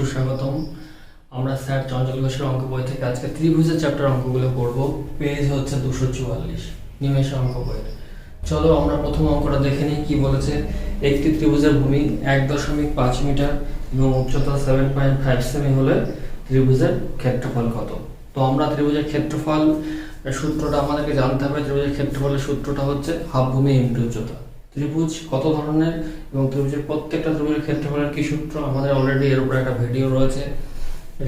সুস্বাগতম। আমরা স্যার চঞ্চল ঘোষের অঙ্ক বই থেকে আজকে ত্রিভুজের চ্যাপ্টার অঙ্কগুলো করব। পেজ হচ্ছে 244 নিমেষে অঙ্ক বইয়ের। চলো আমরা প্রথম অঙ্কটা দেখে নিই কি বলেছে। একটি ত্রিভুজের ভূমি 1.5 মিটার এবং উচ্চতা 7.5 সেমি হলে ত্রিভুজের ক্ষেত্রফল কত? তো আমরা ত্রিভুজের ক্ষেত্রফল সূত্রটা আমাদেরকে জানতে হবে। ত্রিভুজের ক্ষেত্রফলের সূত্রটা হচ্ছে হাফ ভূমি ইনটু উচ্চতা। ত্রিভুজ কত ধরনের এবং ত্রিভুজের প্রত্যেকটা ত্রিভুজের ক্ষেত্রফলের কি সূত্র আমাদের অলরেডি এর উপরে একটা ভিডিও রয়েছে,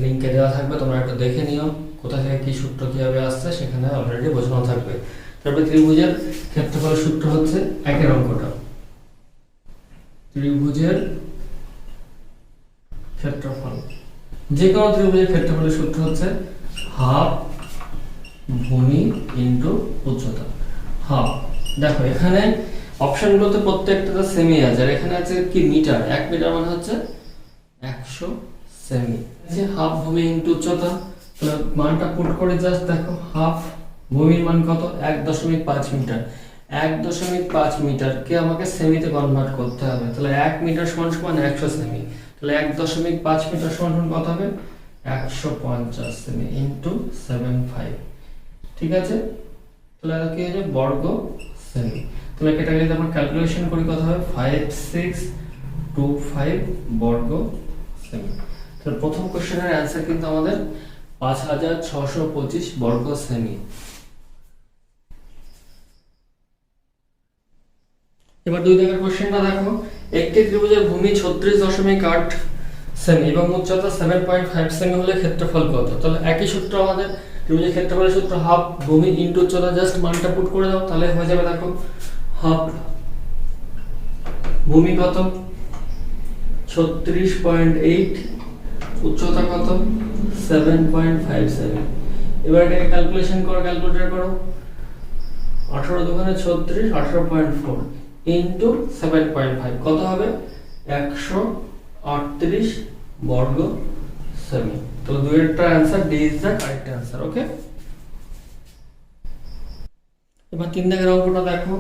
লিঙ্কে দেওয়া থাকবে, তোমরা একটু দেখে নিও কোথা থেকে কি সূত্র কিভাবে আসছে, সেখানে অলরেডি বোঝানো থাকবে। তারপরে ত্রিভুজের ক্ষেত্রফলের সূত্র হচ্ছে একের অঙ্কটা, ত্রিভুজের ক্ষেত্রফল, যে কোনো ত্রিভুজের ক্ষেত্রফলের সূত্র হচ্ছে হাফ ভূমি ইনটু উচ্চতা। হাফ, দেখো এখানে অপশনগুলোতে প্রত্যেকটা সেমি আছে, আর এখানে আছে কি মিটার। 1 মিটার মানে হচ্ছে 100 সেমি। যে হাফ ভূমি ইনটু উচ্চতা, তো মানটা পুট করে জাস্ট দেখো হাফ ভূমির মান কত 1.5 মিটার। 1.5 মিটারকে আমাকে সেমিতে কনভার্ট করতে হবে, তাহলে 1 মিটার সমান সমান 100 সেমি। তাহলে 1.5 মিটার সমান কত হবে 150 সেমি ইনটু 75। ঠিক আছে, তাহলে কি হবে বর্গ সেমি। তাহলে এটা যদি আমরা ক্যালকুলেশন করি কত হবে 5625 বর্গ সেমি। তাহলে প্রথম কোশ্চেনের অ্যানসার কিন্তু আমাদের 5625 বর্গ সেমি। এবার 2 দাগের কোশ্চেনটা দেখো। একটি ত্রিভুজের ভূমি 36.8 সেমি এবং উচ্চতা 7.5 সেমি হলে ক্ষেত্রফল কত? তাহলে একই সূত্র আমাদের, ত্রিভুজের ক্ষেত্রফলের সূত্র হাফ ভূমি ইনটু উচ্চতা, জাস্ট মানটা পুট করে দাও তাহলে হয়ে যাবে। দেখো হাফ ভূমি কত 36.8, উচ্চতা কত 7.5 সেমি। এবার এটাকে ক্যালকুলেশন করো, ক্যালকুলেটর করো। 18 দুগুণে 36, 18.4 ইনটু 7.5 কত হবে 138 বর্গ সেমি। তো দুইটা answer D is the correct answer. Okay, এবার 3 দাগের অঙ্কটা দেখো।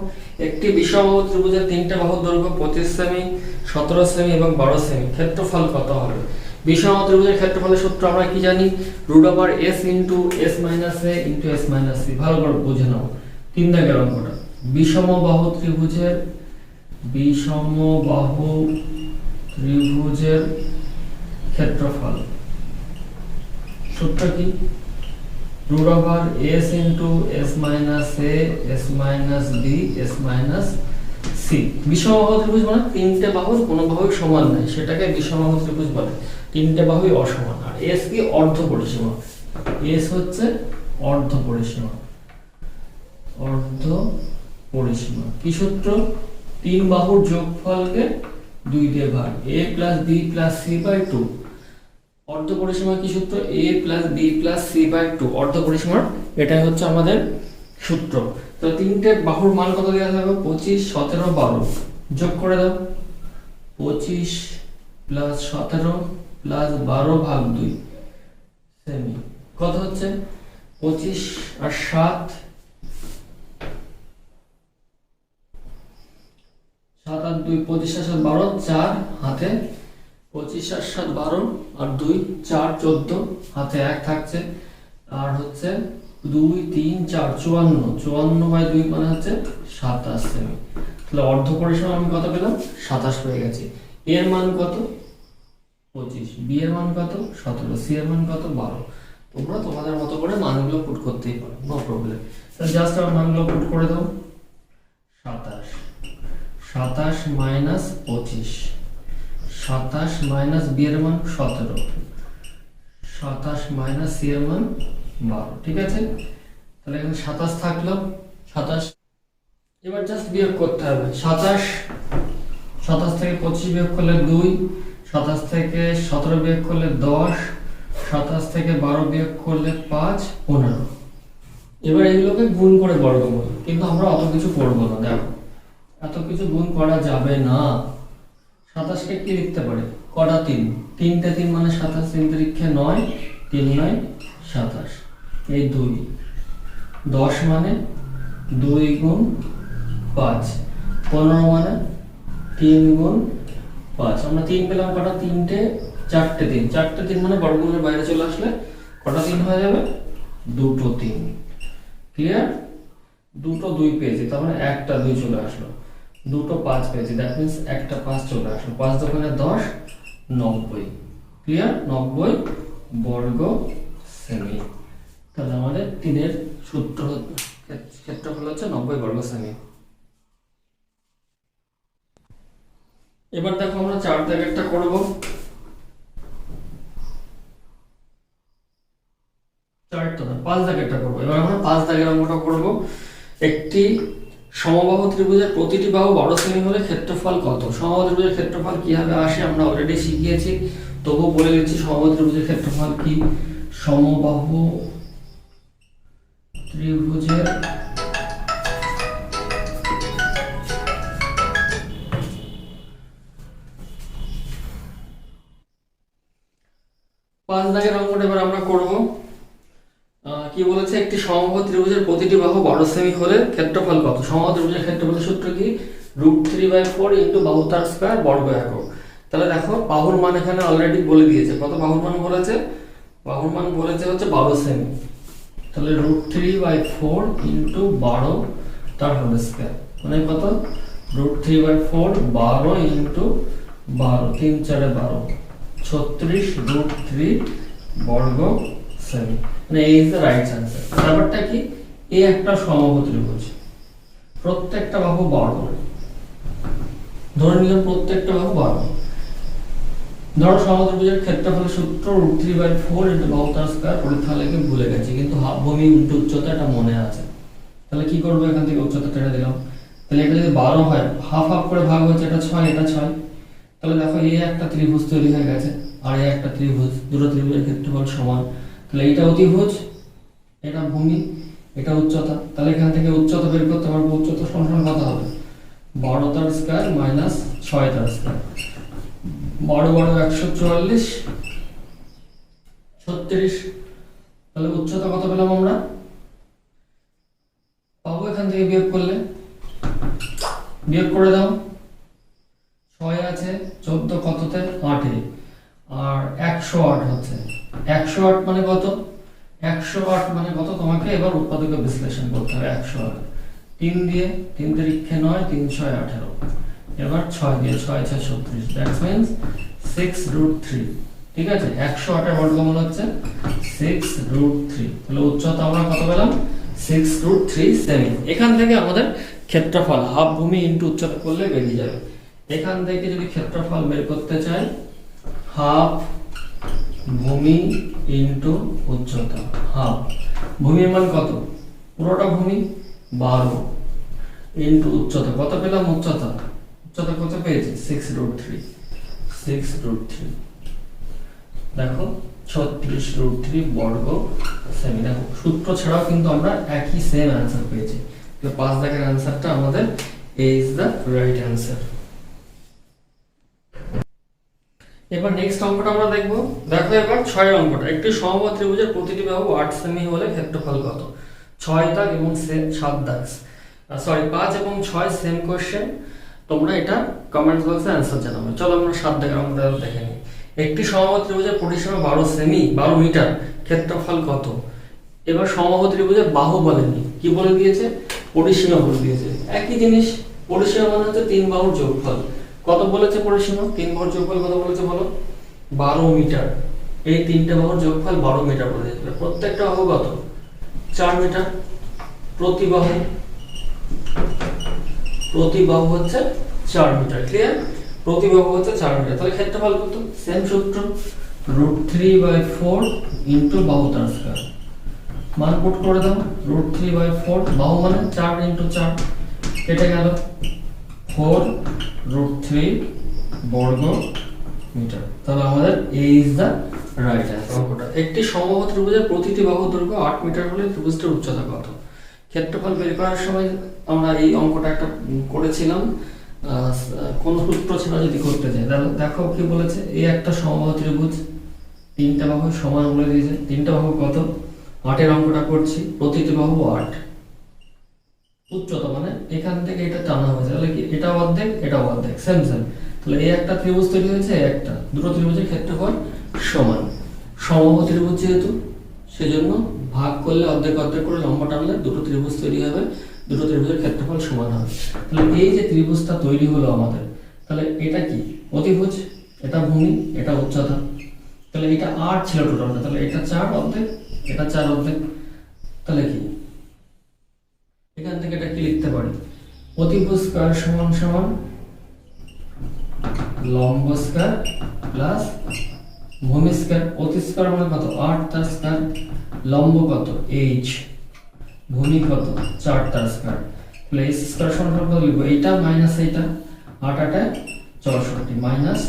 একটি বিষমবাহু ত্রিভুজের 3টে বাহুর দৈর্ঘ্য 25 সেমি, 17 সেমি এবং 12 সেমি। ক্ষেত্রফল কত হবে? বিষমবাহু ত্রিভুজের ক্ষেত্রফলের সূত্র আমরা কি জানি? √s into s minus a into s minus c। ভালো করে বুঝে নাও 3 দাগের অঙ্কটা। বিষমবাহু ত্রিভুজের ক্ষেত্রফল সূত্র কি? √s into s minus a s minus b s minus c। বিষমবাহু ত্রিভুজ মানে 3টে বাহুর কোনো বাহু সমান নাই, সেটাকে বিষমবাহু ত্রিভুজ বলে। 3টে বাহুই অসমান। আর s কি? অর্ধ পরিসীমা। s হচ্ছে অর্ধ পরিসীমা। অর্ধ পরিসীমা কি সূত্র? 3 বাহুর যোগফলকে 2 দিয়ে ভাগ, a plus b plus c by 2। অর্ধ পরিসীমা কি সূত্র? a plus b plus c by 2 অর্ধ পরিসীমা, এটাই হচ্ছে আমাদের সূত্র। তো 3টে বাহুর মান কত দেওয়া থাকবে 25, 17, 12। যোগ করে দাও 25 প্লাস 17 প্লাস 12 ভাগ 2 সেমি। কত হচ্ছে 25 আর 7 আর 2 25 আর 7 12, 4 হাতে 25 আর 7 12 আর 2 4 14, হাতে 1 থাকছে। আর হচ্ছে 2 3 4 54 বাই 2 মানে হচ্ছে 27 সেমি। তাহলে অর্ধ পরিসীমা আমি কত পেলাম 27 পেয়ে গেছি। এর মান কত 25, বি এর মান কত 17, সি এর মান কত 12। তোমরা তোমাদের মতো করে মানগুলো পুট করতেই পারো, নো প্রবলেম। তাহলে জাস্ট আমার মানগুলো পুট করে দাও। 27 মাইনাস 25, 27 মাইনাস বি এর মান 17, 27 মাইনাস সি এর মান 12। ঠিক আছে, তাহলে এখানে 27 থাকলো। 27 এবার জাস্ট বিয়োগ করতে হবে। 27 থেকে 25 বিয়োগ করলে 2, 27 থেকে 17 বিয়োগ করলে 10, 27 থেকে 12 বিয়োগ করলে 5, 15। এবার এগুলোকে গুণ করে বর্গমূল, কিন্তু আমরা অত কিছু করব না। দেখো এত কিছু গুণ করা যাবে না। 27 কে কি লিখতে পারে? কটা 3? 3টে 3 মানে 27, 3 তিরিক্ষে 9, 3 9 27। এই 2 10 মানে 2 গুণ 5, 15 মানে 3 গুণ 5। আমরা 3 পেলাম কটা? 3টে চারটে তিন, চারটে তিন মানে বর্গমূলের বাইরে চলে আসলে কটা তিন হয়ে যাবে? দুটো তিন। ক্লিয়ার? দুটো দুই পেয়েছি, তার মানে একটা দুই চলে আসলো। দুটো পাঁচ পেয়েছি, দ্যাট মিন্স একটা পাঁচ চলে আসলো। 5 দোকানে 10, 90। ক্লিয়ার? 90 বর্গ সেমি। তাহলে আমাদের তিনের সূত্র ক্ষেত্রফল হচ্ছে 90 বর্গ সেমি। এবার দেখো আমরা 4 দাগেরটা করব। 5 দাগেরটা করব। এবার আমরা 5 দাগের অঙ্কটা করব। একটি সমবাহু ত্রিভুজের প্রতিটি বাহু 12 সেমি হলে ক্ষেত্রফল কত? সমবাহু ত্রিভুজের ক্ষেত্রফল কিভাবে আসে আমরা অলরেডি শিখিয়েছি, তবুও বলে দিচ্ছি সমবাহু ত্রিভুজের ক্ষেত্রফল কি। সমবাহু ত্রিভুজের পাঁচ দাগের অঙ্কটা এবার আমরা করব। কি বলেছে? একটি সমবাহু ত্রিভুজের প্রতিটি বাহু 12 সেমি হলে ক্ষেত্রফল কত? সমবাহু ত্রিভুজের ক্ষেত্রফলের সূত্র কি? √3/4 ইনটু বাহু তার স্কয়ার বর্গ একক। তাহলে দেখো বাহুর মান এখানে অলরেডি বলে দিয়েছে। কত বাহুর মান বলেছে? বাহুর মান বলেছে হচ্ছে 12 সেমি। তাহলে √3/4 ইনটু 12 তার হোল স্কয়ার মানে কত? √3/4 12 ইনটু 12, 3 4 12, 36 √3 বর্গ সেমি। মানে এই ইজ দ্য রাইট অ্যান্সার। ব্যাপারটা কি? এই একটা সমবাহু ত্রিভুজ, প্রত্যেকটা বাহু 12। ধরে নিলাম প্রত্যেকটা বাহু 12। ধরো সমবাহু ত্রিভুজের ক্ষেত্রফলের সূত্র √3/4 ইনটু বাহু তার স্কয়ার। পরীক্ষা লেগে ভুলে গেছি, কিন্তু ভূমি ইনটু উচ্চতা এটা মনে আছে। তাহলে কি করব? এখান থেকে উচ্চতা টেনে দিলাম। তাহলে এটা যদি 12 হয়, হাফ হাফ করে ভাগ হচ্ছে, এটা 6 এটা 6। তাহলে দেখো এই একটা ত্রিভুজ তৈরি হয়ে গেছে, আর এই একটা ত্রিভুজ। দুটো ত্রিভুজের ক্ষেত্রফল সমান। তাহলে এটা অতিভুজ, এটা ভূমি, এটা উচ্চতা। তাহলে এখান থেকে উচ্চতা বের করতে পারবো। উচ্চতা সমান কত হবে? 12 তার স্কয়ার মাইনাস 6 তার স্কয়ার। 12 12 144, 36। তাহলে উচ্চতা কত পেলাম আমরা? পাবো এখান থেকে বিয়োগ করলে। বিয়োগ করে দাও। 6 আছে 14 কততে? 8 এ। আর 108 হচ্ছে। 108 মানে কত? 108 মানে কত? তোমাকে এবার উৎপাদকে বিশ্লেষণ করতে হবে। 108 3 দিয়ে, 3 তিরিক্ষে 9, 3 6 18। এবার 6 দিয়ে, 6 6 36, দ্যাটস মিন্স 6√3। ঠিক আছে? 108 এর বর্গমূল হচ্ছে 6√3। তাহলে উচ্চতা আমরা কত পেলাম? 6√3 সেমি। এখান থেকে আমাদের ক্ষেত্রফল হাফ ভূমি ইনটু উচ্চতা করলে বেরিয়ে যাবে। এখান থেকে যদি ক্ষেত্রফল বের করতে চাই, হাফ ভূমি ইনটু উচ্চতা। হাফ ভূমির মান কত? পুরোটা ভূমি 12 ইনটু উচ্চতা কত পেলাম? উচ্চতা কত পেয়েছি? 6√3। 6√3 দেখো 36√3 বর্গ সেমি। দেখো সূত্র ছাড়াও কিন্তু আমরা একই সেম অ্যান্সার পেয়েছি। তো 5 দাগের অ্যান্সারটা আমাদের এ ইজ দ্য রাইট অ্যান্সার। এবার নেক্সট অঙ্কটা আমরা দেখব। দেখো এবার 6 অঙ্কটা। একটি সমবাহু ত্রিভুজের প্রতিটি বাহু 8 সেমি হলে ক্ষেত্রফল কত? 6 দাগ এবং 7 দাগ, 5 এবং 6 সেম কোশ্চেন। তোমরা এটা কমেন্টস বক্সে অ্যানসার জানাবে। চলো আমরা 7 দাগের অঙ্কটা দেখে নিই। একটি সমবাহু ত্রিভুজের পরিসীমা 12 সেমি 12 মিটার, ক্ষেত্রফল কত? এবার সমবাহু ত্রিভুজের বাহু বলেনি, কি বলে দিয়েছে? পরিসীমা বলে দিয়েছে। একই জিনিস, পরিসীমা মানে হচ্ছে 3 বাহুর যোগফল। কত বলেছে পরিসীমা? 3 বাহুর যোগফল কত বলেছে বলো? 12 মিটার। এই তিনটে বাহুর যোগফল 12 মিটার বলে দিয়েছে। প্রত্যেকটা বাহু কত? 4 মিটার। প্রতি বাহু হচ্ছে 4 মিটার। ক্লিয়ার? প্রতি বাহু হচ্ছে 4 মিটার। তাহলে ক্ষেত্রফল কত? সেম সূত্র, √3/4 ইনটু বাহু তার স্কয়ার। মান পুট করে দাও। √3/4 বাহু মানে 4 ইনটু 4 কেটে গেল, 4√3 বর্গ মিটার। তাহলে আমাদের এ ইজ দ্য রাইট অ্যান্সার। একটি সমবাহু ত্রিভুজের প্রতিটি বাহুর দৈর্ঘ্য 8 মিটার হলে ত্রিভুজটির উচ্চতা কত? ক্ষেত্রফল বের করার সময় আমরা এই অঙ্কটা একটা করেছিলাম। কোন সূত্র ছিল যদি করতে চাই, তাহলে দেখো কি বলেছে? এই একটা সমবাহু ত্রিভুজ, তিনটা বাহু সমান বলে দিয়েছে। তিনটা বাহু কত? 8 এর অঙ্কটা করছি। প্রতিটি বাহু 8। উচ্চতা মানে এখান থেকে এটা টানা হয়েছে, তাহলে কি এটা অর্ধেক এটা অর্ধেক, সেম সেম। তাহলে এই একটা ত্রিভুজ তৈরি হয়েছে, একটা দুটো ত্রিভুজের ক্ষেত্রফল সমান। সমবাহু ত্রিভুজ যেহেতু, সেজন্য ভাগ করলে অর্ধেক অর্ধেক করে লম্ব টানলে দুটো ত্রিভুজ তৈরি হবে, দুটো ত্রিভুজের ক্ষেত্রফল সমান হবে। তাহলে এই যে ত্রিভুজটা তৈরি হলো আমাদের, তাহলে এটা কি অতিভুজ, এটা ভূমি, এটা উচ্চতা। তাহলে এটা 8 ছিল টোটালটা, তাহলে এটা 4 অর্ধেক, এটা 4 অর্ধেক। তাহলে কি এখান থেকে এটা কি লিখতে পারি, অতিভুজ স্কয়ার সমান সমান লম্ব স্কয়ার প্লাস ভূমি স্কয়ার। অতি স্কয়ার মানে কত 8 তার স্কয়ার, লম্ব কত h, ভূমি কত 4 তার স্কয়ার। তাহলে h স্কয়ার সমান কত লিখব, এইটা মাইনাস এইটা, 8 8 64 মাইনাস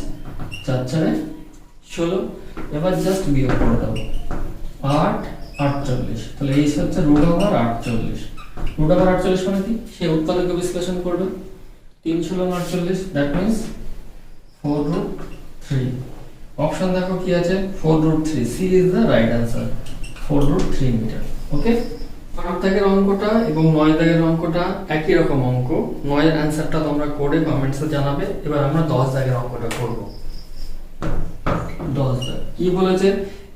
4 4 16। এবার জাস্ট বিয়োগ করে দাও, 8 48। তাহলে h হচ্ছে √48। √48 মানে কি, সে উৎপাদকে বিশ্লেষণ করবে, 3 × 48, দ্যাট মিন্স 4√3। অপশন দেখো কি আছে, 4√3। C is the right answer, 4√3 metre. Okay, 8 দাগের অঙ্কটা এবং 9 দাগের অঙ্কটা একই রকম অঙ্ক। 9 এর অ্যান্সারটা তোমরা করে কমেন্টসে জানাবে। এবার আমরা 10 দাগের অঙ্কটা করব। 10 দাগ কি বলেছে,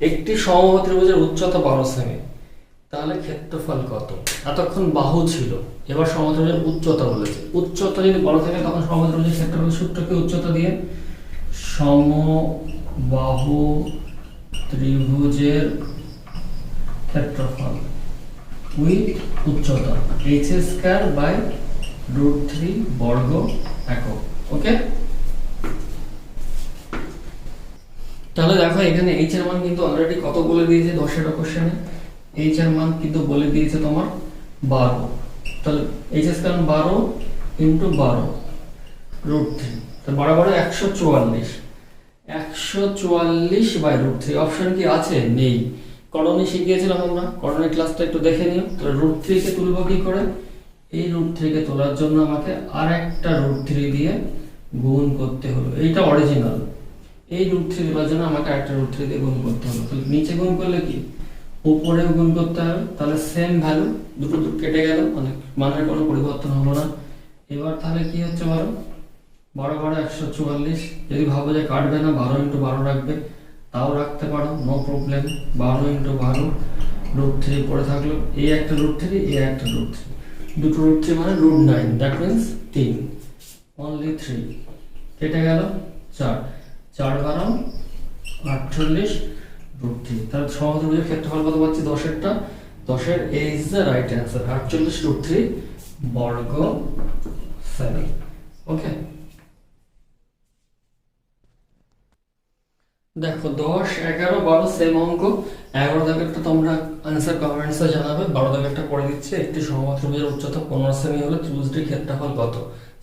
একটি সমবাহু ত্রিভুজের উচ্চতা 12 সেমি, তাহলে ক্ষেত্রফল কত? এতক্ষণ বাহু ছিল, এবার সমবাহু ত্রিভুজের উচ্চতা বলেছে। উচ্চতা যদি বড় থাকে তখন সমবাহু ত্রিভুজের ক্ষেত্রফল সূত্রকে উচ্চতা দিয়ে, সমবাহু ত্রিভুজের ক্ষেত্রফল উইথ উচ্চতা h² বর্গ একক। ওকে, তাহলে দেখো এখানে h এর মান কিন্তু অলরেডি কত বলে দিয়েছে 10 এর কোশ্চেনে, h এর মান কিন্তু বলে দিয়েছে তোমার 12। তাহলে h² 12 × 12 √3, তো বরাবর 144। 144/√3। অপশন কি আছে? নেই। করণে শিখিয়েছিলাম আমরা, করণের ক্লাসটা একটু দেখে নিও। তাহলে √3 কে তুলবো কি করে, এই √3 কে তোলার জন্য আমাকে আর একটা √3 দিয়ে গুণ করতে হলো। এইটা অরিজিনাল, এই √3 তোলার জন্য আমাকে আরেকটা √3 দিয়ে গুণ করতে হলো। তাহলে নিচে গুণ করলে কি উপরেও গুণ করতে হবে, তাহলে সেম ভ্যালু, দুটো কেটে গেল, মানে মানের কোনো পরিবর্তন হলো না। এবার তাহলে কি হচ্ছে বলো, 12 144। যদি ভাবো যে কাটবে না, 12 × 12 রাখবে, তাও রাখতে পারো, নো প্রবলেম। 12 × 12 √3 পড়ে থাকলো, এই একটা √3, এই একটা √3, দুটো √3 মানে √9, দ্যাট মিন্স 3, অনলি 3 কেটে গেল, 4 4 12 48 √3। তাহলে সমবাহু ত্রিভুজের ক্ষেত্রফল কত পাচ্ছি, 10 এরটা, 10 এর a is the right answer, 48√3 বর্গ সেমি। ওকে, দেখো 10 11 12 সেম অঙ্ক। 11 দাগেরটা তোমরা आंसर কমেন্টসে জানাবে। 12 দাগেরটা পড়ে দিচ্ছে, একটি সমবাহু ত্রিভুজের উচ্চতা 15 সেমি হলে ত্রিভুজটির ক্ষেত্রফল কত?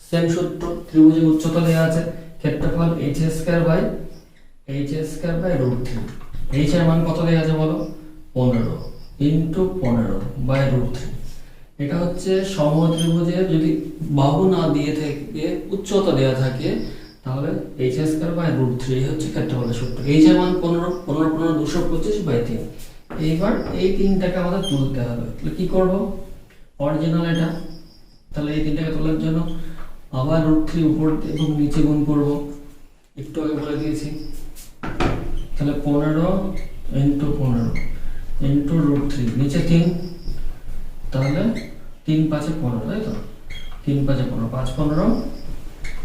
সেম সূত্র, ত্রিভুজের উচ্চতা দেওয়া আছে, ক্ষেত্রফল h²/√3। h এর মান কত দেওয়া আছে বলো, 15 × 15/√3। এটা হচ্ছে সমবাহু ত্রিভুজের যদি বাহু না দিয়ে থাকে, উচ্চতা দেওয়া থাকে, তাহলে h²/√3 হচ্ছে ক্ষেত্রফলের সূত্র। h এর মান 15 15 15 225/3। এইবার এই তিনটাকে আমাদের তুলতে হবে। তাহলে কি করব, অরিজিনাল এটা, তাহলে এই তিনটাকে তোলার জন্য আবার √3 উপর এবং নিচে গুণ করব, একটু আগে বলে দিয়েছি। তাহলে 15 × 15 × √3, নিচে 3, তাহলে 3 5 15, তাই তো, 3 5 15, 5 15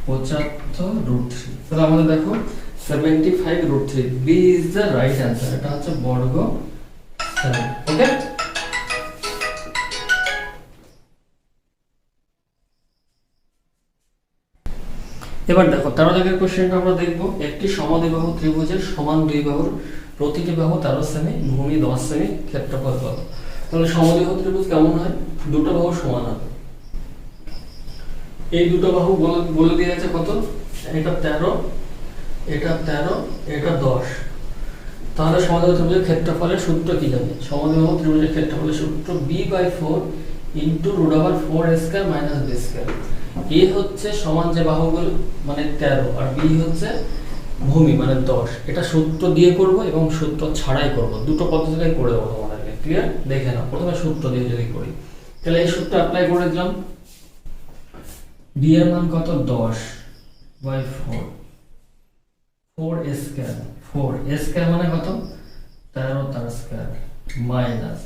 75√3। তাহলে আমাদের দেখো 75√3, B is the right answer, এটা হচ্ছে বর্গ 7। ওকে, এবার দেখো 13 দাগের কোশ্চেনটা আমরা দেখব। একটি সমদ্বিবাহু ত্রিভুজের সমান দুই বাহুর প্রতিটি বাহু 13 সেমি, ভূমি 10 সেমি, ক্ষেত্রফল কত? তাহলে সমদ্বিবাহু ত্রিভুজ কেমন হয়, দুটো বাহু সমান হবে। এই দুটো বাহু বলে দিয়ে আছে কত, এটা 13, এটা 13, এটা 10। তাহলে সমদ্বিবাহু ত্রিভুজের ক্ষেত্রফলের সূত্র কি জানি? সমদ্বিবাহু ত্রিভুজের ক্ষেত্রফলের সূত্র b/4 × √4a² - b²। a হচ্ছে সমান যে বাহুগুলো মানে 13, আর b হচ্ছে ভূমি মানে 10। এটা সূত্র দিয়ে করব এবং সূত্র ছাড়াই করব, দুটো পদ্ধতিতেই করে দেবো তোমাদেরকে। ক্লিয়ার? দেখে নাও, প্রথমে সূত্র দিয়ে যদি করি, তাহলে এই সূত্র অ্যাপ্লাই করে দিলাম। b এর মান কত, 10/4 4 স্কয়ার, 4 স্কয়ার মানে কত 13 তার স্কয়ার মাইনাস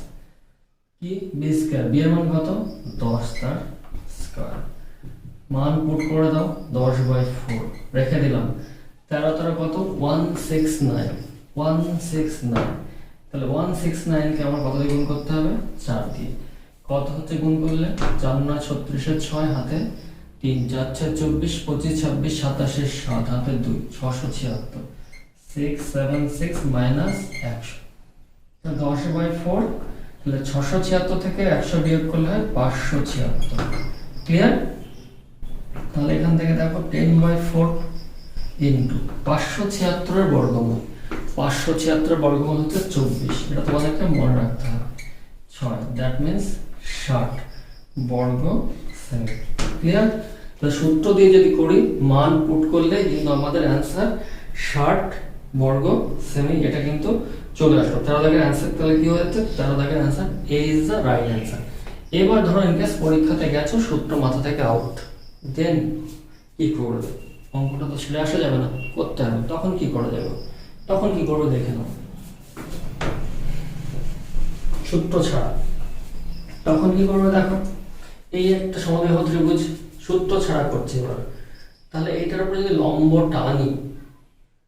কি বি স্কয়ার, বি এর মান কত 10 তার স্কয়ার। মান পুট করে দাও 10/4 রেখে দিলাম। 13 তার কত 169, 169। তাহলে 169 কে আমরা কত দিয়ে গুণ করতে হবে 4 দিয়ে। কত হচ্ছে গুণ করলে 4 9 36 এর 6 হাতে 3 4 6 24 25 26 27 এর 7 হাতে 2 676 676 মাইনাস 100। তো 10/4 তাহলে 676 থেকে 100 বিয়োগ করলে হয় 576। ক্লিয়ার? তাহলে এখান থেকে দেখো 10/4 ইনটু 576 এর বর্গমূল, 576 এর বর্গমূল হচ্ছে 24। এটা তোমাদেরকে মনে রাখতে হবে 6, দ্যাট মিন্স 60 বর্গ সেমি। ক্লিয়ার? তো সূত্র দিয়ে যদি করি মান পুট করলে কিন্তু আমাদের অ্যান্সার 60 বর্গ সেমি, এটা কিন্তু চলে আসলো। 13 দাগের অ্যান্সার তাহলে কি হয়েছে 13 দাগের answer A is the right answer. এবার ধরো ইনকেস পরীক্ষাতে গেছো সূত্র মাথা থেকে আউট, দেন কি করবে? অঙ্কটা তো ছেড়ে আসা যাবে না, করতে হবে। তখন কি করা যাবে? তখন কি করবে দেখে নাও। সূত্র ছাড়া তখন কি করবে দেখো, এই একটা সমবাহু ত্রিভুজ সূত্র ছাড়া করছে এবার। তাহলে এইটার উপরে যদি লম্ব টানি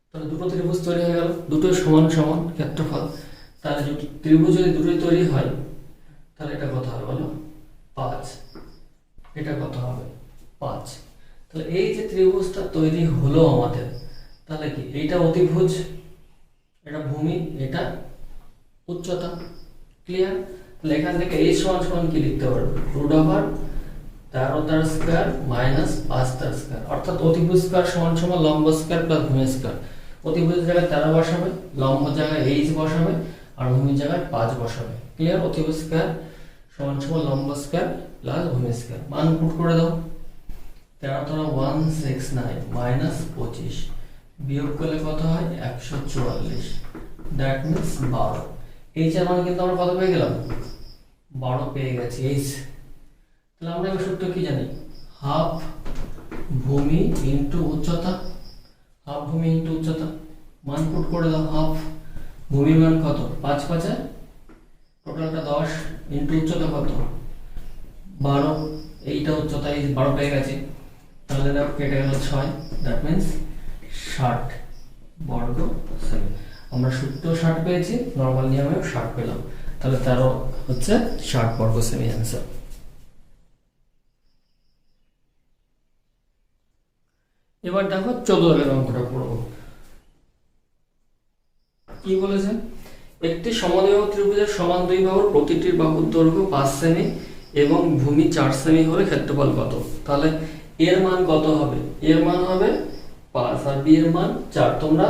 তাহলে দুটো ত্রিভুজ তৈরি হয়ে গেল, দুটোই সমান সমান ক্ষেত্রফল। তাহলে ত্রিভুজ যদি দুটোই তৈরি হয় তাহলে এটা কত হবে বলো 5, এটা কত হবে 5। তাহলে এই যে ত্রিভুজটা তৈরি হলো আমাদের, তাহলে কি এইটা অতিভুজ, এটা ভূমি, এটা উচ্চতা। ক্লিয়ার? তাহলে এখান থেকে এই সমান সমান কি লিখতে পারবে √13 তার স্কয়ার মাইনাস 5 তার স্কয়ার, অর্থাৎ অতিভুজ স্কয়ার সমান সমান লম্ব স্কয়ার প্লাস ভূমি স্কয়ার। অতিভুজের জায়গায় 13 বসাবে, লম্ব জায়গায় h বসাবে, আর ভূমির জায়গায় 5 বসাবে। ক্লিয়ার? অতিভুজ স্কয়ার সমান সমান লম্ব স্কয়ার প্লাস ভূমি স্কয়ার। মান পুট করে দাও 13 169 মাইনাস 25 বিয়োগ করলে কত হয় 144, দ্যাট মিন্স 12। এইচ এর মান কিন্তু আমরা কত পেয়ে গেলাম 12 পেয়ে গেছি এইচ। তাহলে আমরা এবার সূত্র কি জানি, হাফ ভূমি ইনটু উচ্চতা, হাফ ভূমি ইনটু উচ্চতা। মান পুট করে দাও, হাফ ভূমির মান কত 5 5 টোটালটা 10 ইনটু উচ্চতা কত 12, এইটা উচ্চতা এই 12 পেয়ে গেছে। তাহলে দেখো কেটে গেল 6, দ্যাট মিন্স 60 বর্গ সেমি। আমরা সূত্র 60 পেয়েছি, নরমাল নিয়মেও 60 পেলাম। তাহলে 13 হচ্ছে 60 বর্গ সেমি অ্যান্সার। এবার দেখো 14 দাগের অঙ্কটা পড়ব। কি বলেছে, একটি সমদ্বিবাহু ত্রিভুজের সমান দুই বাহুর প্রতিটির বাহুর দৈর্ঘ্য 5 সেমি এবং ভূমি 4 সেমি হলে ক্ষেত্রফল কত? তাহলে এর মান কত হবে? এর মান হবে 5 আর বি এর মান 4। তোমরা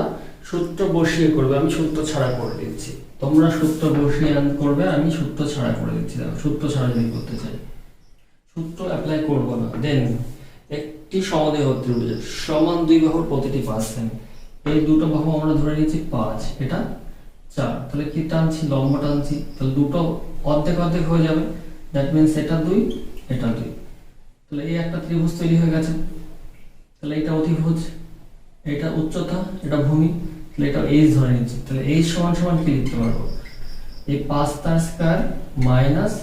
সূত্র বসিয়ে করবে, আমি সূত্র ছাড়া করে দিচ্ছি। তোমরা সূত্র বসিয়ে করবে, আমি সূত্র ছাড়া করে দিচ্ছি। দেখো সূত্র ছাড়া যদি করতে চাই সূত্র অ্যাপ্লাই করব না। দেন একটি সমদ্বিবাহু ত্রিভুজের সমান দুই বাহুর প্রতিটি 5 সেমি, এই দুটো বাহু আমরা ধরে নিয়েছি 5, এটা 4। তাহলে কি টানছি লম্ব টানছি, তাহলে দুটো অর্ধেক অর্ধেক হয়ে যাবে, দ্যাট মিন্স এটা 2 এটা 2। তাহলে এই একটা ত্রিভুজ তৈরি হয়ে গেছে। তাহলে এটা অতিভুজ, এটা উচ্চতা, এটা ভূমি, তাহলে এটা h ধরে নিচ্ছি। তাহলে h সমান সমান কি লিখতে পারবো, এই 5 তার স্কয়ার মাইনাস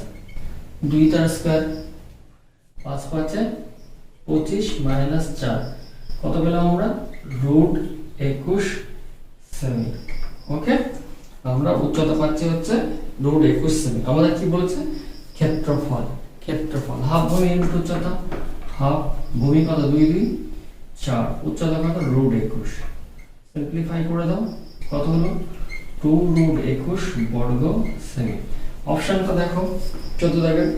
2 তার স্কয়ার, 5 5 25 মাইনাস 4 কত পেলাম আমরা √21 সেমি। ওকে, আমরা উচ্চতা পাচ্ছি হচ্ছে √21 সেমি। আমাদের কি বলছে ক্ষেত্রফল, ক্ষেত্রফল হাফ ভূমি ইনটু উচ্চতা, হাফ ভূমি কত 2 2 4, উচ্চতা কত √21। সিম্পলিফাই করে দাও, কত হলো 2√21 বর্গ সেমি। অপশনটা দেখো 14 দাগের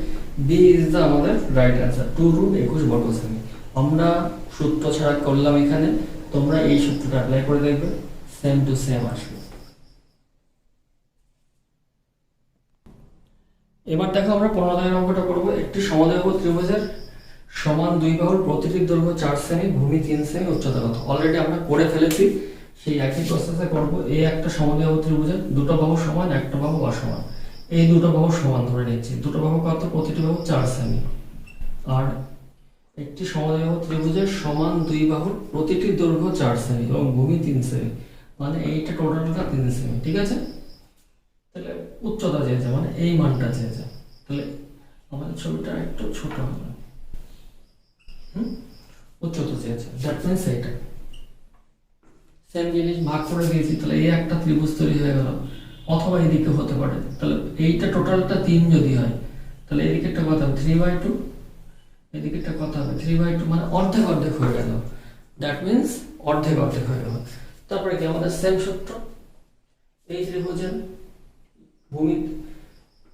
বি ইজ দ্য আমাদের রাইট অ্যান্সার, 2√21 বর্গ সেমি। আমরা সূত্র ছাড়া করলাম এখানে, তোমরা এই সূত্রটা অ্যাপ্লাই করে দেখবে, সেম টু সেম আসবে। এবার দেখো আমরা 15 দাগের অঙ্কটা করব। একটি সমদ্বিবাহু ত্রিভুজের সমান দুই বাহুর প্রতিটির দৈর্ঘ্য 4 সেমি, ভূমি 3 সেমি, উচ্চতা কত? অলরেডি আমরা করে ফেলেছি, সেই একই প্রসেসে করব। এই একটা সমদ্বিবাহু ত্রিভুজের দুটো বাহু সমান, একটা বাহু অসমান। এই দুটো বাহু সমান ধরে নিচ্ছি, দুটো বাহু কত? প্রতিটি বাহু 4 সেমি। আর একটি সমবাহু ত্রিভুজের সমান দুই বাহুর প্রতিটি দৈর্ঘ্য 4 সেমি এবং ভূমি 3 সেমি, মানে এইটা টোটালটা 3 সেমি, ঠিক আছে। তাহলে উচ্চতা চেয়েছে, মানে এই মানটা চেয়েছে। তাহলে আমাদের ছবিটা একটু ছোট হবে, উচ্চতা চেয়েছে, দ্যাট মিন্স এইটা সেম জিনিস ভাগ করে দিয়েছি। তাহলে এই একটা ত্রিভুজ তৈরি হয়ে গেল, অথবা এদিকে হতে পারে। তাহলে এইটা টোটালটা 3 যদি হয়, তাহলে এদিকেরটা কত হবে 3/2, এদিকেরটা কত হবে 3/2, মানে অর্ধেক অর্ধেক হয়ে গেল। দ্যাট মিন্স অর্ধেক অর্ধেক হয়ে গেল। তারপরে কি আমাদের সেম সূত্র, এই ত্রিভুজের ভূমি,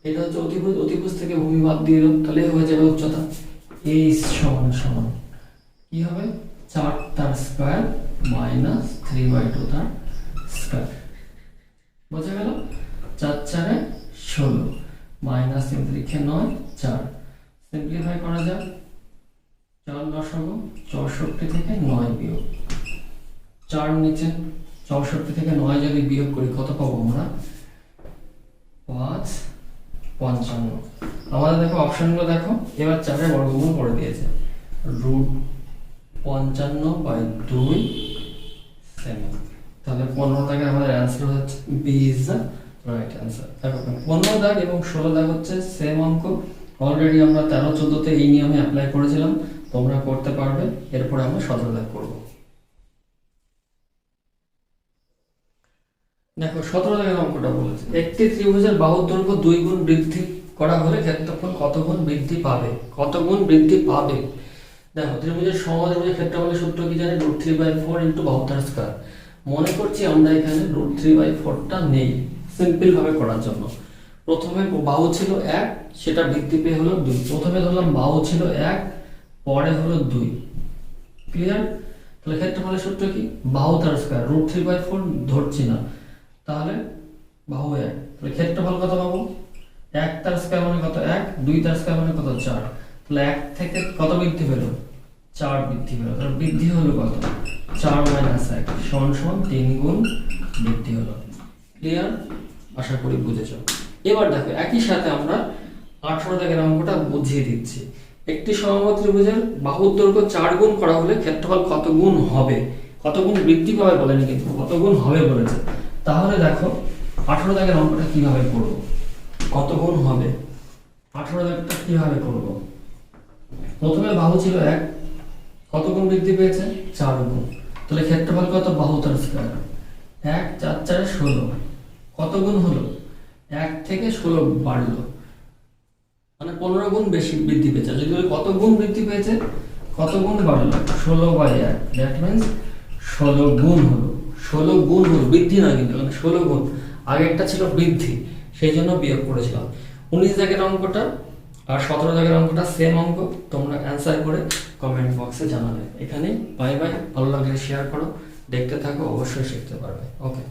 এটা হচ্ছে অতিভুজ, অতিভুজ থেকে ভূমি বাদ দিয়ে দিল, তাহলে হয়ে যাবে উচ্চতা। এই সমান সমান কি হবে 4 তার স্কয়ার মাইনাস 3/2 তার স্কয়ার। বোঝা গেল? 4 4 16 মাইনাস 3 3 9 4, সিম্পলিফাই করা যাক। 4 দশমিক 64 থেকে 9 বিয়োগ 4 নিচে 64 থেকে 9 যদি বিয়োগ করি কত পাবো আমরা 5 55। আমাদের দেখো অপশনগুলো দেখো, এবার 4 এর বর্গমূল করে দিয়েছে, √55/2 সেমি। তাহলে 15 দাগের আমাদের অ্যান্সার হচ্ছে B is the right answer. দেখো 15 দাগ এবং 16 দাগ হচ্ছে সেম অঙ্ক, অলরেডি আমরা 13 14 তে এই নিয়মে অ্যাপ্লাই করেছিলাম, তোমরা করতে পারবে। এরপরে আমরা 17 দাগ করব। দেখো 17 দাগের অঙ্কটা বলেছে, একটি ত্রিভুজের বাহুর দৈর্ঘ্য 2 গুণ বৃদ্ধি করা হলে ক্ষেত্রফল কত গুণ বৃদ্ধি পাবে, কত গুণ বৃদ্ধি পাবে। দেখো ত্রিভুজের সমদ্বিভুজের ক্ষেত্রফলের সূত্র কি জানি, √3/4 ইনটু বাহু তার স্কয়ার। মনে করছি আমরা এখানে √3/4টা নেই, সিম্পল ভাবে করার জন্য। প্রথমে বাহু ছিল 1, সেটা বৃদ্ধি পেয়ে হলো 2। প্রথমে ধরলাম বাহু ছিল 1, পরে হলো 2, ক্লিয়ার। তাহলে ক্ষেত্রফলের সূত্র কি, বাহু তার স্কয়ার, √3/4 ধরছি না, তাহলে বাহু 1, তাহলে ক্ষেত্রফল কত পাবো 1 তার স্কয়ার মানে কত 1, 2 তার স্কয়ার মানে কত 4। তাহলে 1 থেকে কত বৃদ্ধি পেল 4 বৃদ্ধি পেল, তাহলে বৃদ্ধি হলো কত 4 - 1 সমান 3 গুণ বৃদ্ধি হলো। ক্লিয়ার? আশা করি বুঝেছো। এবার দেখো একই সাথে আমরা 18 দাগের অঙ্কটা বুঝিয়ে দিচ্ছি। একটি সমবাহু ত্রিভুজের বাহুর দৈর্ঘ্য 4 গুণ করা হলে ক্ষেত্রফল কত গুণ হবে, কত গুণ বৃদ্ধি পাবে বলেনি, কিন্তু কত গুণ হবে বলেছে। তাহলে দেখো 18 দাগের অঙ্কটা কিভাবে করব, কত গুণ হবে 18 দাগটা কিভাবে করব। প্রথমে বাহু ছিল 1, কত গুণ বৃদ্ধি পেয়েছে 4 গুণ, তাহলে ক্ষেত্রফল কত বাহু তার স্কয়ার, 1 4 4 16, কত গুণ হলো 1 থেকে 16 বাড়লো, মানে 15 গুণ বেশি বৃদ্ধি পেয়েছে। যদি বলি কত গুণ বৃদ্ধি পেয়েছে, কত গুণ বাড়লো 16/1, দ্যাট মিন্স 16 গুণ হলো, 16 গুণ হলো, বৃদ্ধি না কিন্তু, মানে 16 গুণ। আগেরটা ছিল বৃদ্ধি, সেই জন্য বিয়োগ করেছিলাম। 19 দাগের অঙ্কটা আর 17 দাগের অঙ্কটা সেম অঙ্ক, তোমরা অ্যান্সার করে কমেন্ট বক্সে জানাবে। এখানে বাই বাই, ভালো লাগলে শেয়ার করো, দেখতে থাকো, অবশ্যই শিখতে পারবে। ওকে।